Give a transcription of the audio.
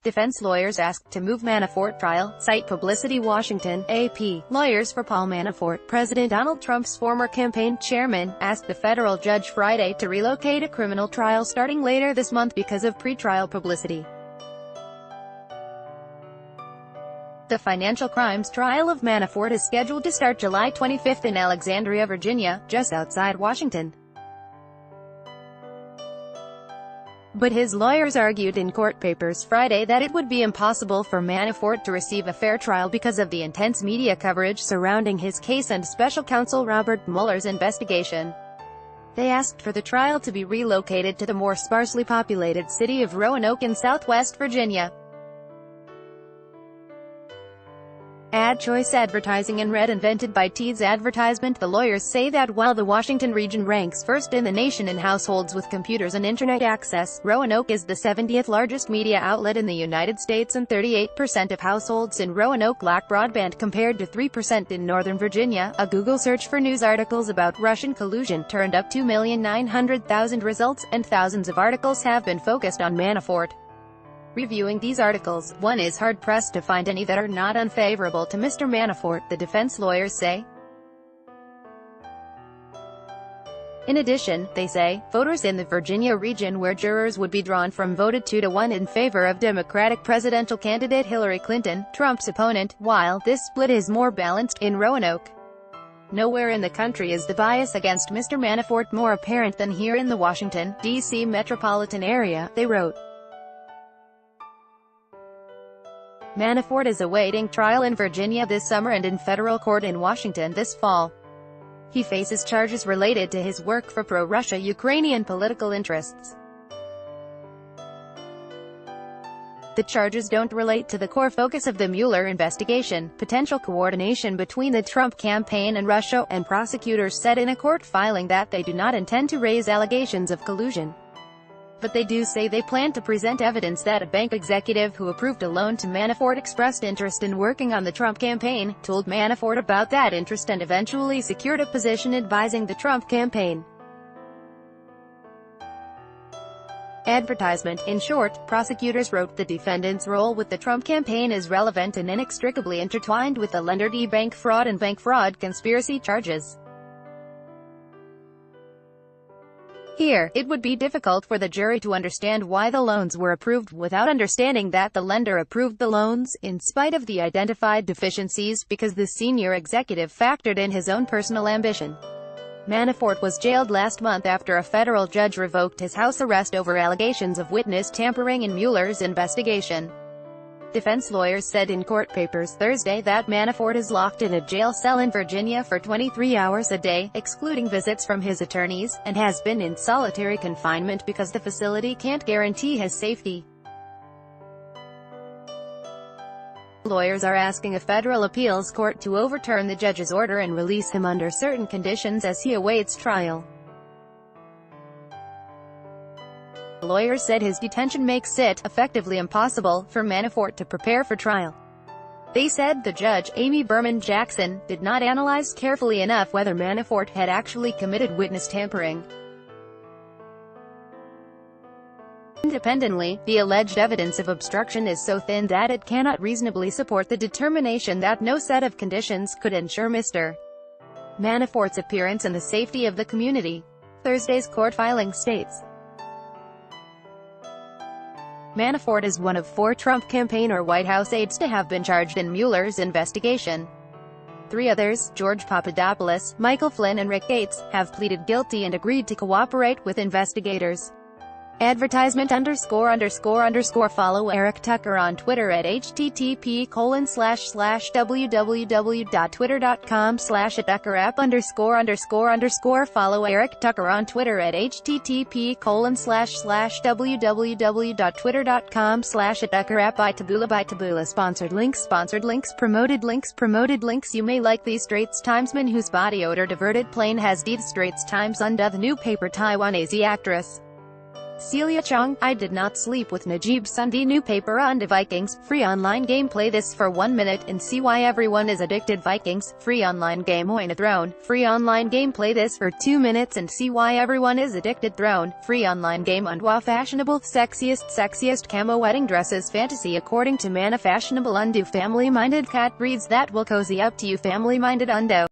Defense lawyers asked to move Manafort trial, cite publicity. Washington, AP. Lawyers for Paul Manafort, President Donald Trump's former campaign chairman, asked the federal judge Friday to relocate a criminal trial starting later this month because of pre-trial publicity. The financial crimes trial of Manafort is scheduled to start July 25 in Alexandria, Virginia, just outside Washington. But his lawyers argued in court papers Friday that it would be impossible for Manafort to receive a fair trial because of the intense media coverage surrounding his case and special counsel Robert Mueller's investigation. They asked for the trial to be relocated to the more sparsely populated city of Roanoke in southwest Virginia. Ad choice advertising and red invented by Teed's advertisement. The lawyers say that while the Washington region ranks first in the nation in households with computers and internet access, Roanoke is the 70th largest media outlet in the United States, and 38% of households in Roanoke lack broadband compared to 3% in Northern Virginia. A Google search for news articles about Russian collusion turned up 2,900,000 results, and thousands of articles have been focused on Manafort. Reviewing these articles, one is hard-pressed to find any that are not unfavorable to Mr. Manafort, the defense lawyers say. In addition, they say, voters in the Virginia region where jurors would be drawn from voted 2-1 in favor of Democratic presidential candidate Hillary Clinton, Trump's opponent, while this split is more balanced in Roanoke. Nowhere in the country is the bias against Mr. Manafort more apparent than here in the Washington, D.C. metropolitan area, they wrote. Manafort is awaiting trial in Virginia this summer and in federal court in Washington this fall. He faces charges related to his work for pro-Russia Ukrainian political interests. The charges don't relate to the core focus of the Mueller investigation, potential coordination between the Trump campaign and Russia, and prosecutors said in a court filing that they do not intend to raise allegations of collusion. But they do say they plan to present evidence that a bank executive who approved a loan to Manafort expressed interest in working on the Trump campaign, told Manafort about that interest and eventually secured a position advising the Trump campaign. Advertisement. In short, prosecutors wrote the defendant's role with the Trump campaign is relevant and inextricably intertwined with the Lender D bank fraud and bank fraud conspiracy charges. Here, it would be difficult for the jury to understand why the loans were approved without understanding that the lender approved the loans, in spite of the identified deficiencies, because the senior executive factored in his own personal ambition. Manafort was jailed last month after a federal judge revoked his house arrest over allegations of witness tampering in Mueller's investigation. Defense lawyers said in court papers Thursday that Manafort is locked in a jail cell in Virginia for 23 hours a day, excluding visits from his attorneys, and has been in solitary confinement because the facility can't guarantee his safety. Lawyers are asking a federal appeals court to overturn the judge's order and release him under certain conditions as he awaits trial. Lawyers said his detention makes it effectively impossible for Manafort to prepare for trial. They said the judge, Amy Berman Jackson, did not analyze carefully enough whether Manafort had actually committed witness tampering. Independently, the alleged evidence of obstruction is so thin that it cannot reasonably support the determination that no set of conditions could ensure Mr. Manafort's appearance and the safety of the community. Thursday's court filing states. Manafort is one of 4 Trump campaign or White House aides to have been charged in Mueller's investigation. 3 others, George Papadopoulos, Michael Flynn and Rick Gates, have pleaded guilty and agreed to cooperate with investigators. Advertisement ____ Follow Eric Tucker on Twitter at http://www.twitter.com/@tuckerapp____ Follow Eric Tucker on Twitter at http://www.twitter.com/@tuckerapp. By Taboola. Sponsored links Promoted links. You may like the Straits Timesman whose body odor diverted plane has deed. Straits Times. The new paper Taiwanese actress Celia Chong, I did not sleep with Najib Sunday new paper on the Vikings, free online game. Play this for 1 minute and see why everyone is addicted. Vikings, free online game. Win a throne, free online game. Play this for 2 minutes and see why everyone is addicted. Throne, free online game. Undwa fashionable, sexiest camo wedding dresses fantasy according to Mana fashionable undo family minded cat breeds that will cozy up to you family minded undo.